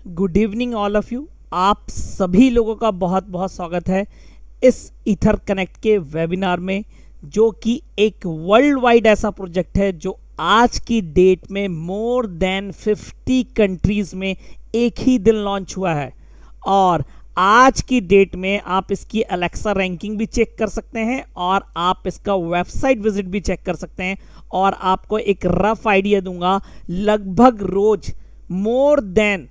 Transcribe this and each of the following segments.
Good evening all of you. आप सभी लोगों का बहुत बहुत स्वागत है इस ईथर कनेक्ट के वेबिनार में, जो कि एक वर्ल्ड वाइड ऐसा प्रोजेक्ट है जो आज की डेट में मोर देन 50 कंट्रीज में एक ही दिन लॉन्च हुआ है। और आज की डेट में आप इसकी अलेक्सा रैंकिंग भी चेक कर सकते हैं और आप इसका वेबसाइट विजिट भी चेक कर सकते हैं। और आपको एक रफ आइडिया दूंगा, लगभग रोज मोर देन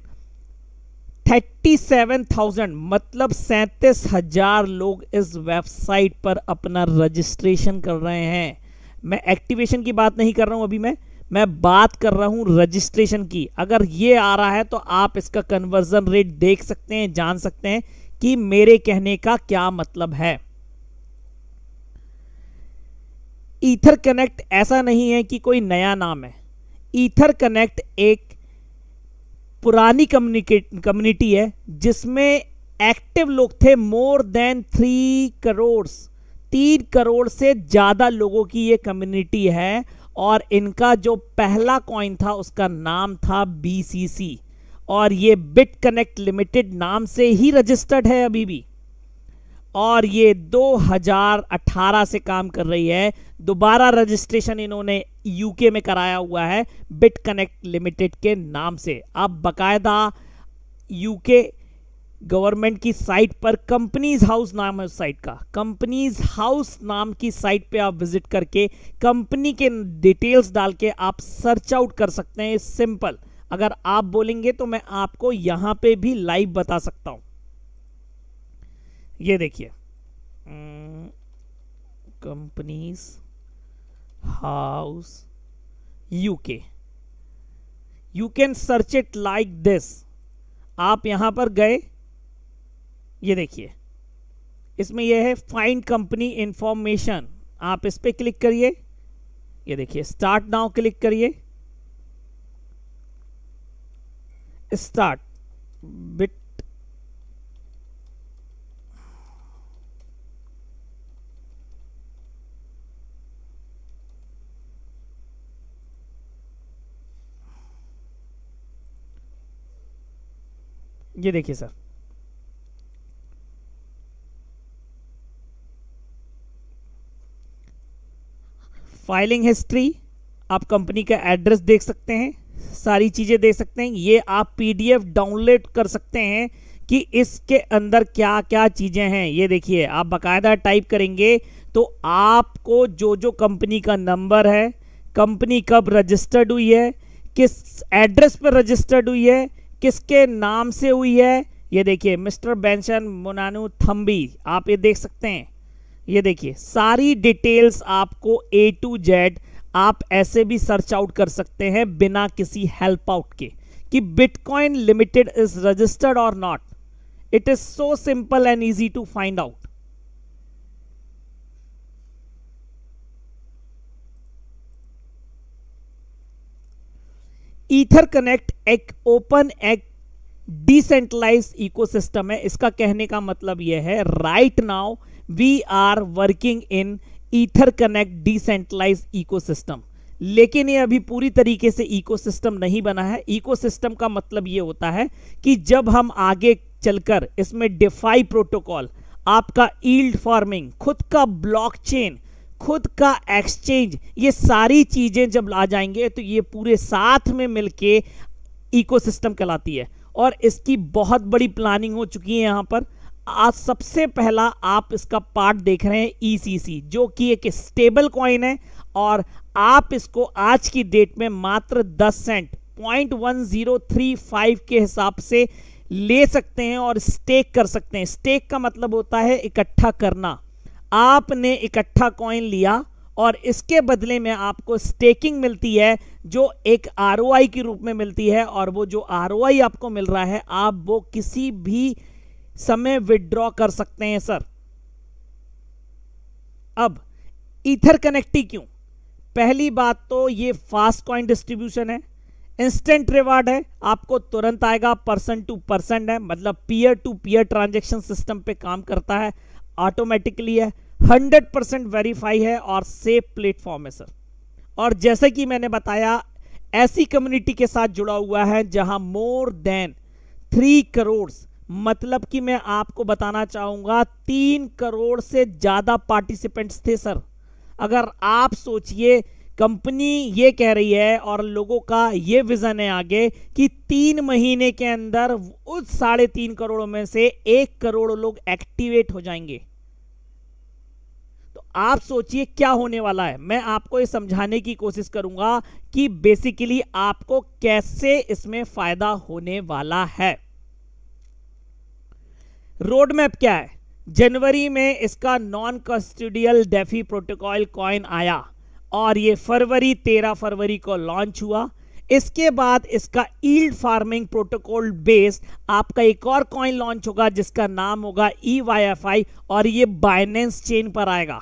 37,000 मतलब 37,000 लोग इस वेबसाइट पर अपना रजिस्ट्रेशन कर रहे हैं। मैं एक्टिवेशन की बात नहीं कर रहा हूं, अभी मैं बात कर रहा हूं रजिस्ट्रेशन की। अगर ये आ रहा है तो आप इसका कन्वर्जन रेट देख सकते हैं, जान सकते हैं कि मेरे कहने का क्या मतलब है। ईथर कनेक्ट ऐसा नहीं है कि कोई नया नाम है। ईथर कनेक्ट एक पुरानी कम्युनिटी है जिसमें एक्टिव लोग थे मोर देन 3 करोड़। 3 करोड़ से ज्यादा लोगों की ये कम्युनिटी है। और इनका जो पहला कॉइन था उसका नाम था BCC, और ये बिट कनेक्ट लिमिटेड नाम से ही रजिस्टर्ड है अभी भी। और ये 2018 से काम कर रही है। दोबारा रजिस्ट्रेशन इन्होंने यूके में कराया हुआ है बिट कनेक्ट लिमिटेड के नाम से। आप बकायदा यूके गवर्नमेंट की साइट पर कंपनीज हाउस नाम है उस साइट का, कंपनीज हाउस नाम की साइट पे आप विजिट करके कंपनी के डिटेल्स डाल के आप सर्च आउट कर सकते हैं। सिंपल, अगर आप बोलेंगे तो मैं आपको यहां पे भी लाइव बता सकता हूं। ये देखिए, companies house UK, you can search it like this. आप यहां पर गए, ये देखिए इसमें यह है फाइंड कंपनी इंफॉर्मेशन, आप इस पे क्लिक करिए। ये देखिए स्टार्ट नाउ क्लिक करिए, स्टार्ट बिट ये देखिए सर, फाइलिंग हिस्ट्री, आप कंपनी का एड्रेस देख सकते हैं, सारी चीजें देख सकते हैं। ये आप PDF डाउनलोड कर सकते हैं कि इसके अंदर क्या क्या चीजें हैं। ये देखिए, आप बकायदा टाइप करेंगे तो आपको जो जो कंपनी का नंबर है, कंपनी कब रजिस्टर्ड हुई है, किस एड्रेस पर रजिस्टर्ड हुई है, किसके नाम से हुई है। ये देखिए मिस्टर बेंसन मोनानु थम्बी, आप ये देख सकते हैं। ये देखिए सारी डिटेल्स आपको A to Z आप ऐसे भी सर्च आउट कर सकते हैं बिना किसी हेल्प आउट के कि बिटकॉइन लिमिटेड इज रजिस्टर्ड और not. It is so simple and easy to find out. Ether connect एक ओपन एक डिसेंट्रलाइज इकोसिस्टम है। इसका कहने का मतलब यह है, right now we are working in Ether connect decentralise ecosystem. लेकिन ये अभी पूरी तरीके से इकोसिस्टम नहीं बना है। इकोसिस्टम का मतलब ये होता है कि जब हम आगे चलकर इसमें डिफाई प्रोटोकॉल, आपका यील्ड फार्मिंग, खुद का ब्लॉकचेन, खुद का एक्सचेंज, ये सारी चीजें जब आ जाएंगे तो ये पूरे साथ में मिलके इकोसिस्टम कहलाती है। और इसकी बहुत बड़ी प्लानिंग हो चुकी है। यहां पर आज सबसे पहला आप इसका पार्ट देख रहे हैं ECC, जो कि एक स्टेबल कॉइन है। और आप इसको आज की डेट में मात्र 10 सेंट 0.1035 के हिसाब से ले सकते हैं और स्टेक कर सकते हैं। स्टेक का मतलब होता है इकट्ठा करना। आपने इकट्ठा कॉइन लिया और इसके बदले में आपको स्टेकिंग मिलती है, जो एक ROI के रूप में मिलती है। और वो जो ROI आपको मिल रहा है, आप वो किसी भी समय विड्रॉ कर सकते हैं सर। अब ईथर कनेक्टी क्यों? पहली बात तो ये फास्ट कॉइन डिस्ट्रीब्यूशन है, इंस्टेंट रिवार्ड है, आपको तुरंत आएगा, पर्सन टू पर्सन है, मतलब peer to peer transaction system पे काम करता है, ऑटोमेटिकली है, 100% वेरीफाई है और सेफ प्लेटफॉर्म है सर। और जैसे कि मैंने बताया, ऐसी कम्युनिटी के साथ जुड़ा हुआ है जहां मोर देन 3 करोड़, मतलब कि मैं आपको बताना चाहूंगा 3 करोड़ से ज्यादा पार्टिसिपेंट्स थे सर। अगर आप सोचिए, कंपनी ये कह रही है और लोगों का ये विजन है आगे कि 3 महीने के अंदर उस 3.5 करोड़ में से 1 करोड़ लोग एक्टिवेट हो जाएंगे। तो आप सोचिए क्या होने वाला है। मैं आपको ये समझाने की कोशिश करूंगा कि बेसिकली आपको कैसे इसमें फायदा होने वाला है। रोड मैप क्या है? जनवरी में इसका non custodial DeFi protocol coin आया और ये 13 फरवरी को लॉन्च हुआ। इसके बाद इसका ईल्ड फार्मिंग प्रोटोकॉल बेस्ड आपका एक और कॉइन लॉन्च होगा जिसका नाम होगा EYFI और ये बाइनेंस चेन पर आएगा।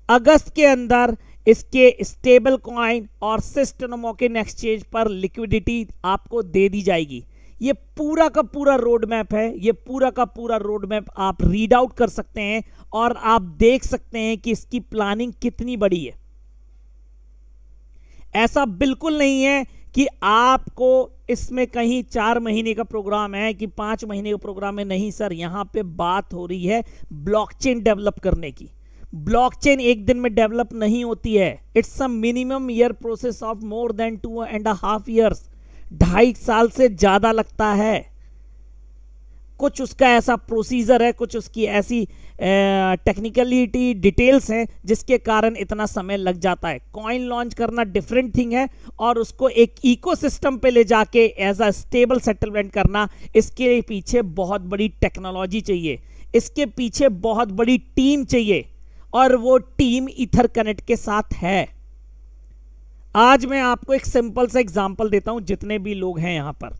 अगस्त के अंदर इसके स्टेबल कॉइन और सिस्टमोकिन एक्सचेंज पर लिक्विडिटी आपको दे दी जाएगी। ये पूरा का पूरा रोड मैप है। ये पूरा का पूरा रोड मैप आप रीड आउट कर सकते हैं और आप देख सकते हैं कि इसकी प्लानिंग कितनी बड़ी है। ऐसा बिल्कुल नहीं है कि आपको इसमें कहीं 4 महीने का प्रोग्राम है कि 5 महीने का प्रोग्राम है। नहीं सर, यहां पे बात हो रही है ब्लॉकचेन डेवलप करने की। ब्लॉकचेन एक दिन में डेवलप नहीं होती है। It's a minimum year process of more than 2.5 years, 2.5 साल से ज्यादा लगता है। कुछ उसका ऐसा प्रोसीजर है, कुछ उसकी ऐसी टेक्निकलिटी डिटेल्स हैं जिसके कारण इतना समय लग जाता है। कॉइन लॉन्च करना डिफरेंट थिंग है और उसको एक इकोसिस्टम पे ले जाके एज अ स्टेबल सेटलमेंट करना, इसके पीछे बहुत बड़ी टेक्नोलॉजी चाहिए, इसके पीछे बहुत बड़ी टीम चाहिए और वो टीम ईथर कनेक्ट के साथ है। आज मैं आपको एक सिंपल सा एग्जांपल देता हूं। जितने भी लोग हैं यहां पर,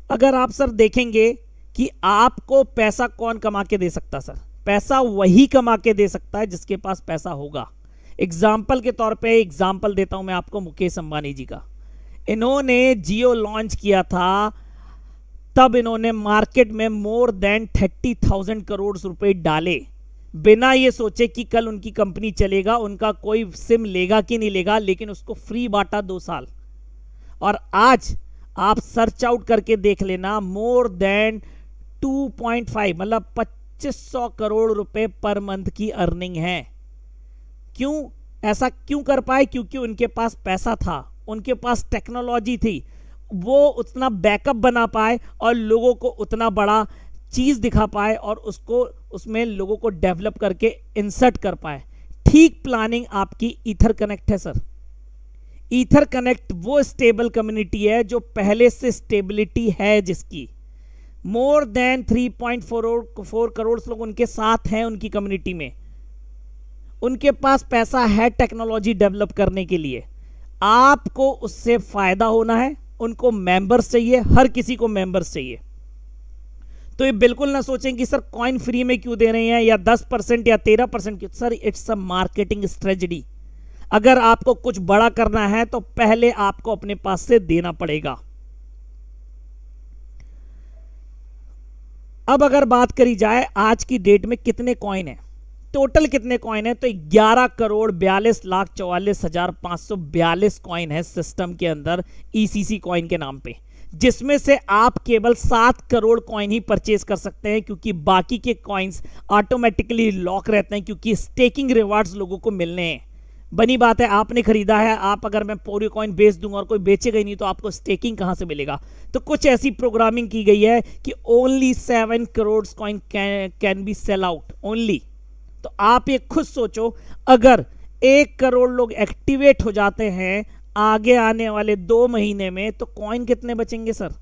अगर आप सर देखेंगे कि आपको पैसा कौन कमा के दे सकता, सर पैसा वही कमा के दे सकता है जिसके पास पैसा होगा। एग्जाम्पल के तौर पे एग्जाम्पल देता हूं मैं आपको मुकेश अंबानी जी का। इन्होंने जियो लॉन्च किया था, तब इन्होंने मार्केट में मोर देन 30,000 करोड़ रुपए डाले, बिना ये सोचे कि कल उनकी कंपनी चलेगा, उनका कोई सिम लेगा कि नहीं लेगा, लेकिन उसको फ्री बांटा 2 साल। और आज आप सर्च आउट करके देख लेना, मोर देन 2.5 मतलब 2500 करोड़ रुपए पर मंथ की अर्निंग है। क्यों ऐसा क्यों कर पाए? क्योंकि उनके पास पैसा था, उनके पास टेक्नोलॉजी थी, वो उतना बैकअप बना पाए और लोगों को उतना बड़ा चीज दिखा पाए और उसको उसमें लोगों को डेवलप करके इंसर्ट कर पाए। ठीक प्लानिंग आपकी ईथर कनेक्ट है सर। ईथर कनेक्ट वो स्टेबल कम्युनिटी है जो पहले से स्टेबिलिटी है, जिसकी मोर देन 3.4 करोड़ लोग उनके साथ हैं, उनकी कम्युनिटी में उनके पास पैसा है टेक्नोलॉजी डेवलप करने के लिए। आपको उससे फायदा होना है, उनको मेंबर्स चाहिए, हर किसी को मेंबर्स चाहिए। तो ये बिल्कुल ना सोचें कि सर कॉइन फ्री में क्यों दे रहे हैं या 10% या 13% क्यों। Sir it's a marketing strategy. अगर आपको कुछ बड़ा करना है तो पहले आपको अपने पास से देना पड़ेगा। अब अगर बात करी जाए आज की डेट में कितने कॉइन है, टोटल कितने कॉइन है, तो 11,42,44,542 कॉइन है सिस्टम के अंदर ECC कॉइन के नाम पे, जिसमें से आप केवल 7 करोड़ कॉइन ही परचेज कर सकते हैं, क्योंकि बाकी के कॉइन्स ऑटोमेटिकली लॉक रहते हैं, क्योंकि स्टेकिंग रिवार्ड्स लोगों को मिलने हैं। बनी बात है, आपने खरीदा है, आप अगर मैं पूरी कॉइन बेच दूंगा और कोई बेचेगा ही नहीं तो आपको स्टेकिंग कहां से मिलेगा। तो कुछ ऐसी प्रोग्रामिंग की गई है कि only 7 crore coin can be sell out only. तो आप ये खुद सोचो, अगर 1 करोड़ लोग एक्टिवेट हो जाते हैं आगे आने वाले 2 महीने में, तो कॉइन कितने बचेंगे सर?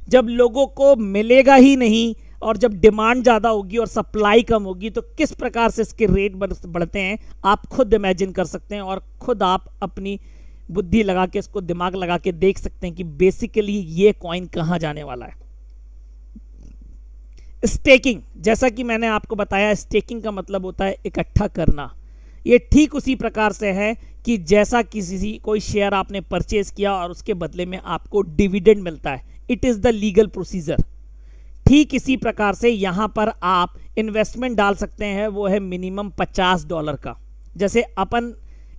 जब लोगों को मिलेगा ही नहीं और जब डिमांड ज्यादा होगी और सप्लाई कम होगी, तो किस प्रकार से इसके रेट बढ़ते हैं आप खुद इमेजिन कर सकते हैं और खुद आप अपनी बुद्धि लगा के, इसको दिमाग लगा के देख सकते हैं कि बेसिकली ये कॉइन कहां जाने वाला है। स्टेकिंग, जैसा कि मैंने आपको बताया, स्टेकिंग का मतलब होता है इकट्ठा करना। ये ठीक उसी प्रकार से है कि जैसा किसी कोई शेयर आपने परचेज किया और उसके बदले में आपको डिविडेंड मिलता है, it is the legal procedure. ठीक इसी प्रकार से यहां पर आप इन्वेस्टमेंट डाल सकते हैं, वो है मिनिमम $50 का। जैसे अपन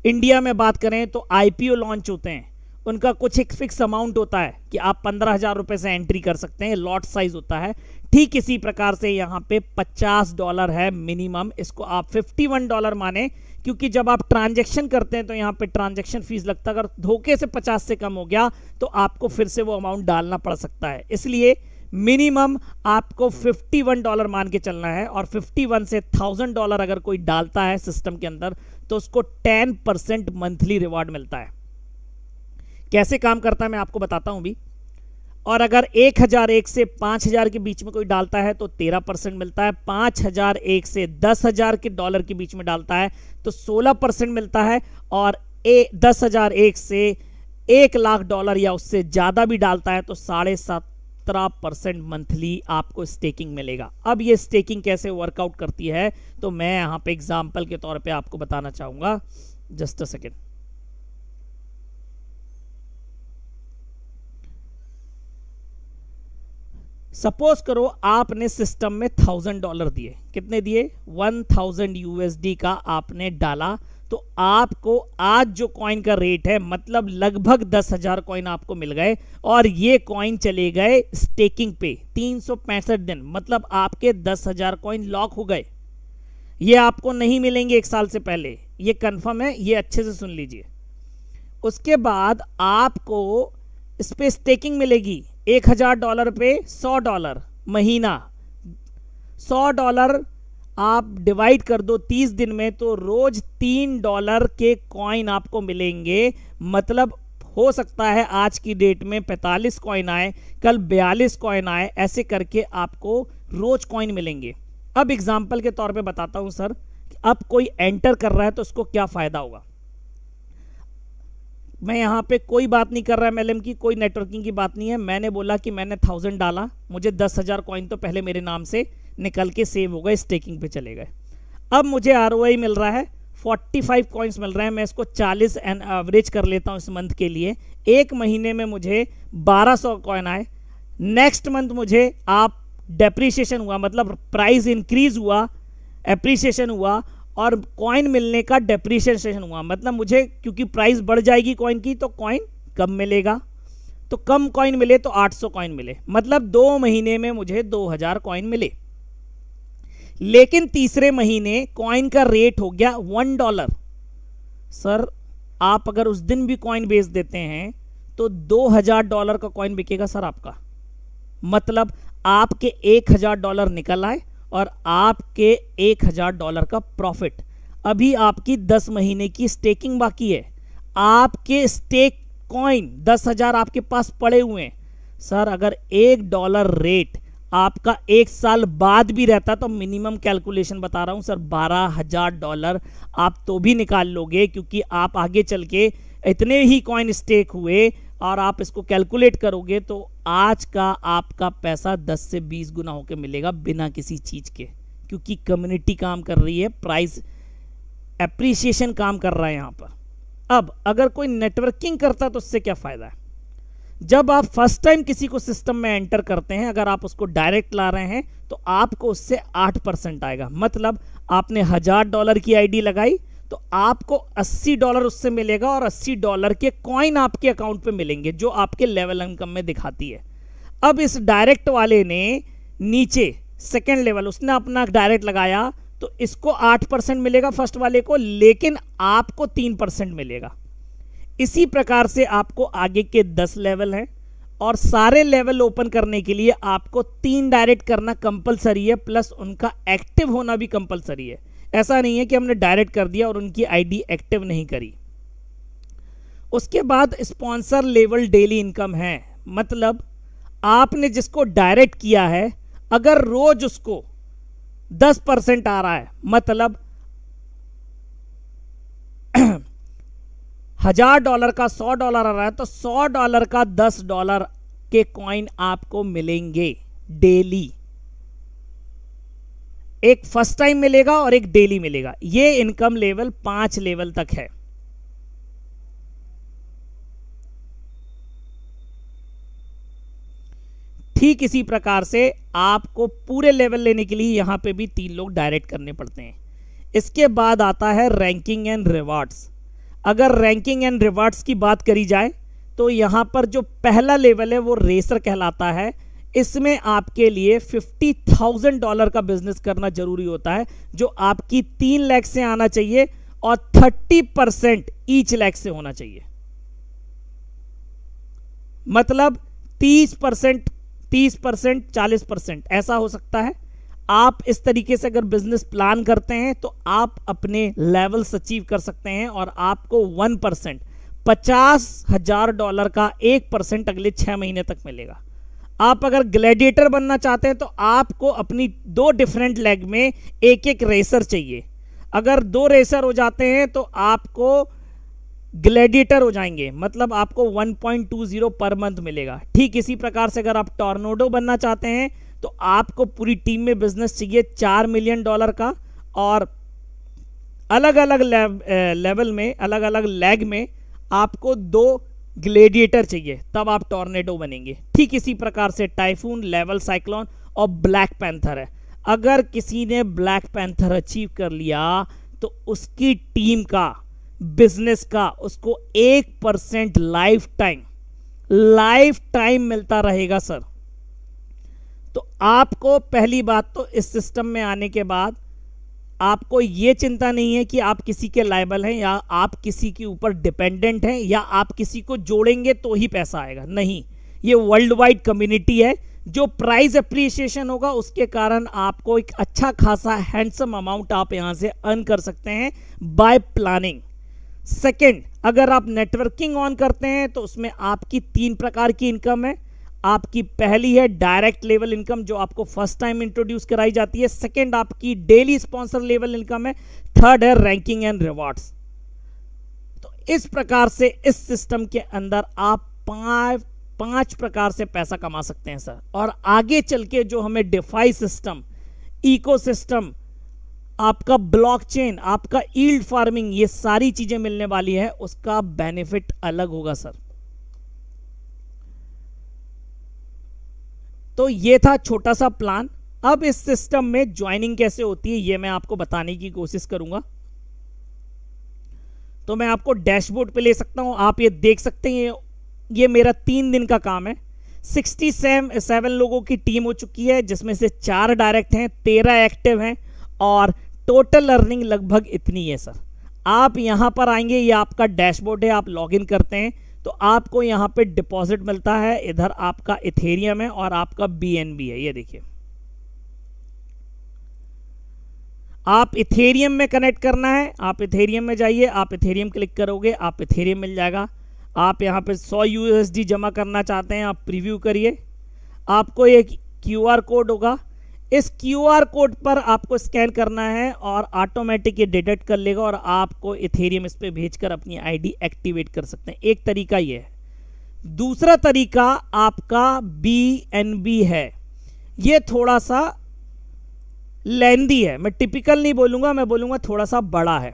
इंडिया में बात करें तो IPO लॉन्च होते हैं, उनका कुछ एक फिक्स अमाउंट होता है कि आप 15,000 रुपए से एंट्री कर सकते हैं, लॉट साइज होता है। ठीक इसी प्रकार से यहाँ पे $50 है मिनिमम, इसको आप $51 माने, क्योंकि जब आप ट्रांजैक्शन करते हैं तो यहाँ पे ट्रांजैक्शन फीस लगता है। अगर धोखे से 50 से कम हो गया तो आपको फिर से वो अमाउंट डालना पड़ सकता है, इसलिए मिनिमम आपको $51 मान के चलना है। और 51 से $1,000 अगर कोई डालता है सिस्टम के अंदर तो उसको 10% मंथली रिवॉर्ड मिलता है। कैसे काम करता है मैं आपको बताता हूं भी। और अगर 1001 से 5000 के बीच में कोई डालता है तो 13% मिलता है। 5001 से 10,000 के डॉलर के बीच में डालता है तो 16% मिलता है। और 10,001 से $1,00,000 या उससे ज्यादा भी डालता है तो 17.5% मंथली आपको स्टेकिंग मिलेगा। अब ये स्टेकिंग कैसे वर्कआउट करती है तो मैं यहां पे एग्जांपल के तौर पे आपको बताना चाहूंगा। Just a second. सपोज करो आपने सिस्टम में $1,000 दिए। कितने दिए? 1000 USD का आपने डाला। तो आपको आज जो कॉइन का रेट है मतलब लगभग 10,000 कॉइन आपको मिल गए और ये कॉइन चले गए स्टेकिंग पे 365 दिन, मतलब आपके 10,000 कॉइन लॉक हो गए। ये आपको नहीं मिलेंगे एक साल से पहले, ये कंफर्म है, ये अच्छे से सुन लीजिए। उसके बाद आपको इस पे स्टेकिंग मिलेगी $1,000 पे $100 महीना। $100 आप डिवाइड कर दो 30 दिन में तो रोज $3 के कॉइन आपको मिलेंगे। मतलब हो सकता है आज की डेट में 45 कॉइन आए, कल 42 कॉइन आए, ऐसे करके आपको रोज कॉइन मिलेंगे। अब एग्जांपल के तौर पे बताता हूं सर, अब कोई एंटर कर रहा है तो उसको क्या फायदा होगा। मैं यहाँ पे कोई बात नहीं कर रहा MLM की, कोई नेटवर्किंग की बात नहीं है। मैंने बोला कि मैंने 1000 डाला, मुझे 10,000 कॉइन तो पहले मेरे नाम से निकल के सेव हो गए, स्टेकिंग पे चले गए। अब मुझे ROI मिल रहा है 45 कॉइन्स मिल रहे हैं। मैं इसको 40 एंड एवरेज कर लेता हूँ इस मंथ के लिए। एक महीने में मुझे 1200 कॉइन आए। नेक्स्ट मंथ मुझे आप डेप्रीशिएशन हुआ, मतलब प्राइस इंक्रीज हुआ, एप्रीशिएशन हुआ और कॉइन मिलने का डेप्रीशिएशन हुआ, मतलब मुझे क्योंकि प्राइस बढ़ जाएगी कॉइन की तो कॉइन कम मिलेगा। तो कम कॉइन मिले तो 800 कॉइन मिले, मतलब 2 महीने में मुझे 2000 कॉइन मिले। लेकिन तीसरे महीने कॉइन का रेट हो गया $1। सर आप अगर उस दिन भी कॉइन बेच देते हैं तो $2000 का कॉइन बिकेगा सर आपका। मतलब आपके $1000 निकल आए और आपके $1000 का प्रॉफिट। अभी आपकी 10 महीने की स्टेकिंग बाकी है। आपके स्टेक कॉइन 10,000 आपके पास पड़े हुए हैं। सर अगर $1 रेट आपका 1 साल बाद भी रहता तो मिनिमम कैलकुलेशन बता रहा हूं सर $12,000 आप तो भी निकाल लोगे, क्योंकि आप आगे चल के इतने ही कॉइन स्टेक हुए और आप इसको कैलकुलेट करोगे तो आज का आपका पैसा 10 से 20 गुना होकर मिलेगा बिना किसी चीज के, क्योंकि कम्युनिटी काम कर रही है, प्राइस एप्रिसिएशन काम कर रहा है यहां पर। अब अगर कोई नेटवर्किंग करता तो उससे क्या फायदा है। जब आप फर्स्ट टाइम किसी को सिस्टम में एंटर करते हैं, अगर आप उसको डायरेक्ट ला रहे हैं तो आपको उससे 8% आएगा। मतलब आपने $1000 की आईडी लगाई तो आपको $80 उससे मिलेगा और $80 के कॉइन आपके अकाउंट पे मिलेंगे जो आपके लेवल इनकम में दिखाती है। अब इस डायरेक्ट वाले ने नीचे सेकेंड लेवल उसने अपना डायरेक्ट लगाया तो इसको 8% मिलेगा फर्स्ट वाले को, लेकिन आपको 3% मिलेगा। इसी प्रकार से आपको आगे के 10 लेवल हैं और सारे लेवल ओपन करने के लिए आपको 3 डायरेक्ट करना कंपलसरी है, प्लस उनका एक्टिव होना भी कंपलसरी है। ऐसा नहीं है कि हमने डायरेक्ट कर दिया और उनकी आईडी एक्टिव नहीं करी। उसके बाद स्पॉन्सर लेवल डेली इनकम है, मतलब आपने जिसको डायरेक्ट किया है अगर रोज उसको 10% आ रहा है, मतलब $1000 का $100 आ रहा है तो $100 का $10 के कॉइन आपको मिलेंगे डेली। एक फर्स्ट टाइम मिलेगा और एक डेली मिलेगा। ये इनकम लेवल 5 लेवल तक है। ठीक इसी प्रकार से आपको पूरे लेवल लेने के लिए यहां पे भी 3 लोग डायरेक्ट करने पड़ते हैं। इसके बाद आता है रैंकिंग एंड रिवार्ड्स। अगर रैंकिंग एंड रिवार्ड्स की बात करी जाए तो यहां पर जो पहला लेवल है वो रेसर कहलाता है। इसमें आपके लिए $50,000 का बिजनेस करना जरूरी होता है, जो आपकी 3 लाख से आना चाहिए और 30% ईच लाख से होना चाहिए। मतलब 30%, 30%, 40% ऐसा हो सकता है। आप इस तरीके से अगर बिजनेस प्लान करते हैं तो आप अपने लेवल्स अचीव कर सकते हैं और आपको 1%, $50,000 का 1% अगले 6 महीने तक मिलेगा। आप अगर ग्लैडिएटर बनना चाहते हैं तो आपको अपनी 2 डिफरेंट लेग में एक एक रेसर चाहिए। अगर 2 रेसर हो जाते हैं तो आपको ग्लैडिएटर हो जाएंगे, मतलब आपको 1.20 पर मंथ मिलेगा। ठीक इसी प्रकार से अगर आप टॉर्नेडो बनना चाहते हैं तो आपको पूरी टीम में बिजनेस चाहिए $4 मिलियन का, और अलग अलग लेवल में, अलग अलग लेग में आपको 2 ग्लेडिएटर चाहिए, तब आप टॉर्नेडो बनेंगे। ठीक इसी प्रकार से टाइफून, लेवल, साइक्लोन और ब्लैक पैंथर है। अगर किसी ने ब्लैक पैंथर अचीव कर लिया तो उसकी टीम का, बिजनेस का, उसको 1% लाइफ टाइम मिलता रहेगा सर। तो आपको पहली बात तो इस सिस्टम में आने के बाद आपको यह चिंता नहीं है कि आप किसी के लायबल हैं या आप किसी के ऊपर डिपेंडेंट हैं या आप किसी को जोड़ेंगे तो ही पैसा आएगा। नहीं, ये वर्ल्ड वाइड कम्युनिटी है। जो प्राइस अप्रिसिएशन होगा उसके कारण आपको एक अच्छा खासा हैंडसम अमाउंट आप यहां से अर्न कर सकते हैं बाय प्लानिंग। सेकंड, अगर आप नेटवर्किंग ऑन करते हैं तो उसमें आपकी 3 प्रकार की इनकम है। आपकी पहली है डायरेक्ट लेवल इनकम, जो आपको फर्स्ट टाइम इंट्रोड्यूस कराई जाती है। सेकंड आपकी डेली स्पॉन्सर लेवल इनकम है। थर्ड है रैंकिंग एंड रिवॉर्ड्स। तो इस प्रकार से इस सिस्टम के अंदर आप 5 प्रकार से पैसा कमा सकते हैं सर। और आगे चल के जो हमें डिफाई सिस्टम, इकोसिस्टम, आपका ब्लॉकचेन, आपका यील्ड फार्मिंग, ये सारी चीजें मिलने वाली है, उसका बेनिफिट अलग होगा सर। तो ये था छोटा सा प्लान। अब इस सिस्टम में ज्वाइनिंग कैसे होती है ये मैं आपको बताने की कोशिश करूंगा। तो मैं आपको डैशबोर्ड पे ले सकता हूं, आप ये देख सकते हैं। ये मेरा 3 दिन का काम है। 67 लोगों की टीम हो चुकी है, जिसमें से 4 डायरेक्ट हैं, 13 एक्टिव हैं और टोटल अर्निंग लगभग इतनी है सर। आप यहां पर आएंगे, ये आपका डैशबोर्ड है, आप लॉगिन करते हैं तो आपको यहां पे डिपॉजिट मिलता है। इधर आपका इथेरियम है और आपका बीएनबी है। ये देखिए, आप इथेरियम में कनेक्ट करना है, आप इथेरियम में जाइए, आप इथेरियम क्लिक करोगे, आप इथेरियम मिल जाएगा। आप यहां पे 100 यूएसडी जमा करना चाहते हैं, आप प्रीव्यू करिए। आपको एक क्यूआर कोड होगा, इस क्यूआर कोड पर आपको स्कैन करना है और ऑटोमेटिक ये डिटेक्ट कर लेगा और आपको इथेरियम इस पे भेजकर अपनी आईडी एक्टिवेट कर सकते हैं। एक तरीका ये है। दूसरा तरीका आपका बीएनबी है। ये थोड़ा सा लेंदी है, मैं टिपिकल नहीं बोलूंगा, मैं बोलूंगा थोड़ा सा बड़ा है।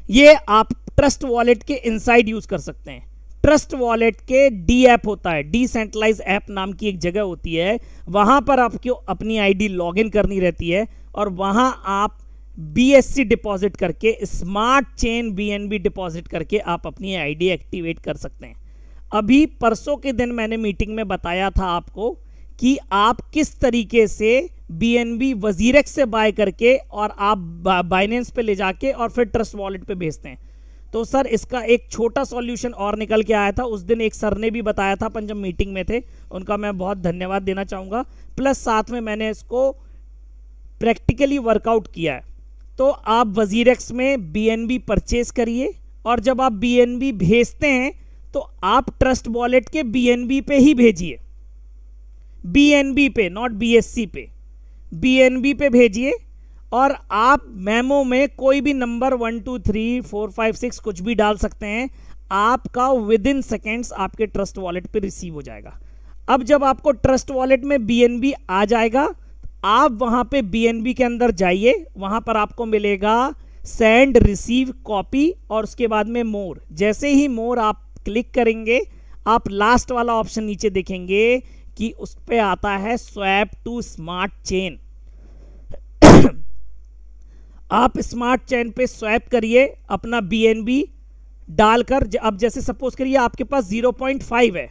ये आप ट्रस्ट वॉलेट के इनसाइड यूज कर सकते हैं। ट्रस्ट वॉलेट के डी ऐप होता है, डिसेंट्रलाइज ऐप नाम की एक जगह होती है, वहां पर आपको अपनी आईडी लॉगिन करनी रहती है और वहां आप बीएससी डिपॉजिट करके, स्मार्ट चेन बीएनबी डिपॉजिट करके आप अपनी आईडी एक्टिवेट कर सकते हैं। अभी परसों के दिन मैंने मीटिंग में बताया था आपको कि आप किस तरीके से बीएनबी वजीरेक्स से बाय करके और आप बाइनेंस पे ले जाके और फिर ट्रस्ट वॉलेट पे भेजते हैं। तो सर इसका एक छोटा सॉल्यूशन और निकल के आया था। उस दिन एक सर ने भी बताया था अपन जब मीटिंग में थे, उनका मैं बहुत धन्यवाद देना चाहूँगा। प्लस साथ में मैंने इसको प्रैक्टिकली वर्कआउट किया है। तो आप वजीरेक्स में बीएनबी परचेज करिए और जब आप बीएनबी भेजते हैं तो आप ट्रस्ट वॉलेट के बीएनबी पे ही भेजिए, बीएनबी पे, नॉट बीएससी पे, बीएनबी पे भेजिए। और आप मेमो में कोई भी नंबर 1 2 3 4 5 6 कुछ भी डाल सकते हैं, आपका विद इन सेकेंड्स आपके ट्रस्ट वॉलेट पे रिसीव हो जाएगा। अब जब आपको ट्रस्ट वॉलेट में बीएनबी आ जाएगा, आप वहां पे बीएनबी के अंदर जाइए, वहां पर आपको मिलेगा सेंड, रिसीव, कॉपी और उसके बाद में मोर। जैसे ही मोर आप क्लिक करेंगे, आप लास्ट वाला ऑप्शन नीचे देखेंगे कि उस पे आता है स्वैप टू स्मार्ट चेन। आप स्मार्ट चेन पे स्वैप करिए, अपना बीएनबी डालकर अब जैसे सपोज करिए आपके पास 0.5 है,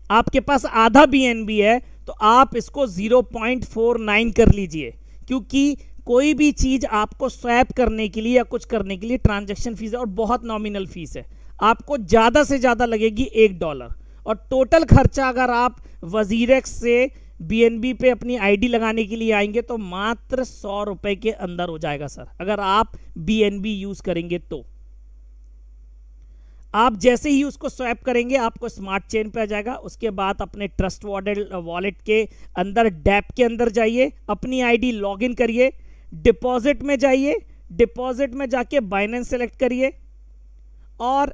आपके पास आधा BNB है, तो आप इसको 0.49 कर लीजिए, क्योंकि कोई भी चीज आपको स्वैप करने के लिए या कुछ करने के लिए ट्रांजैक्शन फीस है और बहुत नॉमिनल फीस है, आपको ज्यादा से ज्यादा लगेगी $1 और टोटल खर्चा अगर आप वजीरेक्स से BNB पे अपनी आईडी लगाने के लिए आएंगे तो मात्र 100 रुपए के अंदर हो जाएगा सर, अगर आप BNB यूज करेंगे तो। आप जैसे ही उसको स्वैप करेंगे आपको स्मार्ट चेन पे आ जाएगा, उसके बाद अपने ट्रस्ट वॉलेट के अंदर डैप के अंदर जाइए, अपनी आईडी लॉगिन करिए, डिपॉजिट में जाइए, डिपॉजिट में जाके बाइनेंस सेलेक्ट करिए और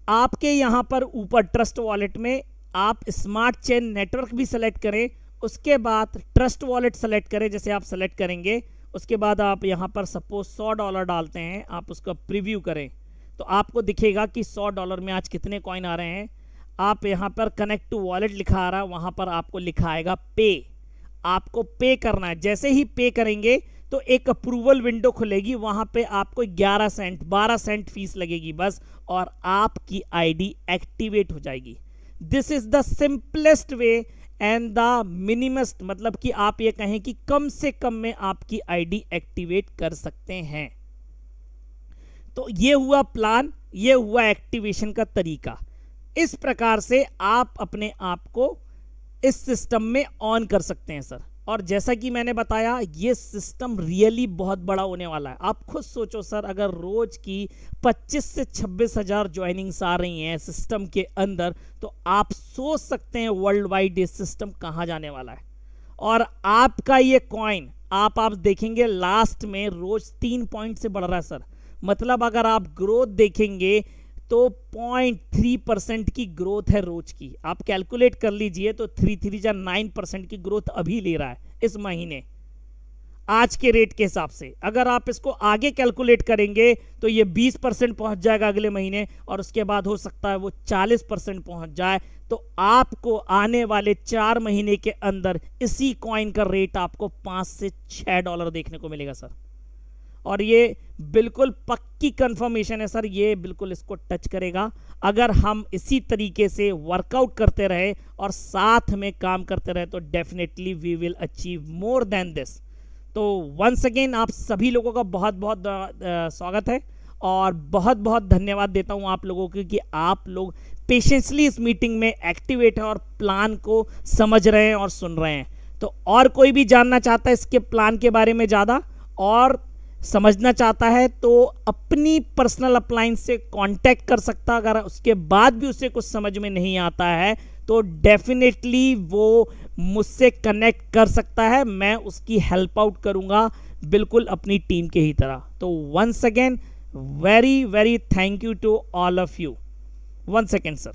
आपके यहां पर ऊपर ट्रस्ट वॉलेट में आप स्मार्ट चेन नेटवर्क भी सेलेक्ट करें, उसके बाद ट्रस्ट वॉलेट सेलेक्ट करें, जैसे आप सेलेक्ट करेंगे उसके बाद आप यहां पर सपोज $100 डालते हैं, आप उसका प्रीव्यू करें तो आपको दिखेगा कि $100 में आज कितने कॉइन आ रहे हैं। आप यहां पर कनेक्ट टू वॉलेट लिखा आ रहा है, वहां पर आपको लिखा आएगा पे, आपको पे करना है। जैसे ही पे करेंगे तो एक अप्रूवल विंडो खुलेगी, वहां पे आपको 11 सेंट 12 सेंट फीस लगेगी बस, और आपकी आईडी एक्टिवेट हो जाएगी। This is the simplest way and the minimust, मतलब कि आप ये कहें कि कम से कम में आपकी आईडी एक्टिवेट कर सकते हैं। तो ये हुआ प्लान, ये हुआ एक्टिवेशन का तरीका। इस प्रकार से आप अपने आप को इस सिस्टम में ऑन कर सकते हैं सर। और जैसा कि मैंने बताया ये सिस्टम रियली बहुत बड़ा होने वाला है। आप खुद सोचो सर, अगर रोज की 25 से 26 हजार ज्वाइनिंग्स आ रही हैं सिस्टम के अंदर, तो आप सोच सकते हैं वर्ल्ड वाइड ये सिस्टम कहाँ जाने वाला है। और आपका ये कॉइन आप देखेंगे लास्ट में रोज 3 पॉइंट से बढ़ रहा है सर, मतलब अगर आप ग्रोथ देखेंगे तो 0.3% की ग्रोथ है रोज की। आप कैलकुलेट कर लीजिए तो 9% की ग्रोथ अभी ले रहा है इस महीने आज के रेट के हिसाब से। अगर आप इसको आगे कैलकुलेट करेंगे तो ये 20% पहुंच जाएगा अगले महीने, और उसके बाद हो सकता है वो 40% पहुंच जाए। तो आपको आने वाले 4 महीने के अंदर इसी कॉइन का रेट आपको $5 से $6 देखने को मिलेगा सर। और ये बिल्कुल पक्की कंफर्मेशन है सर, ये बिल्कुल इसको टच करेगा अगर हम इसी तरीके से वर्कआउट करते रहे और साथ में काम करते रहे, तो definitely we will achieve more than this. तो वंस अगेन आप सभी लोगों का बहुत बहुत स्वागत है और बहुत बहुत धन्यवाद देता हूं आप लोगों को कि आप लोग पेशेंसली इस मीटिंग में एक्टिवेट है और प्लान को समझ रहे हैं और सुन रहे हैं। तो और कोई भी जानना चाहता है इसके प्लान के बारे में ज़्यादा और समझना चाहता है तो अपनी पर्सनल अप्लायंस से कांटेक्ट कर सकता। अगर उसके बाद भी उसे कुछ समझ में नहीं आता है तो डेफिनेटली वो मुझसे कनेक्ट कर सकता है, मैं उसकी हेल्प आउट करूंगा बिल्कुल अपनी टीम के ही तरह। तो once again very very thank you to all of you. 1 second sir.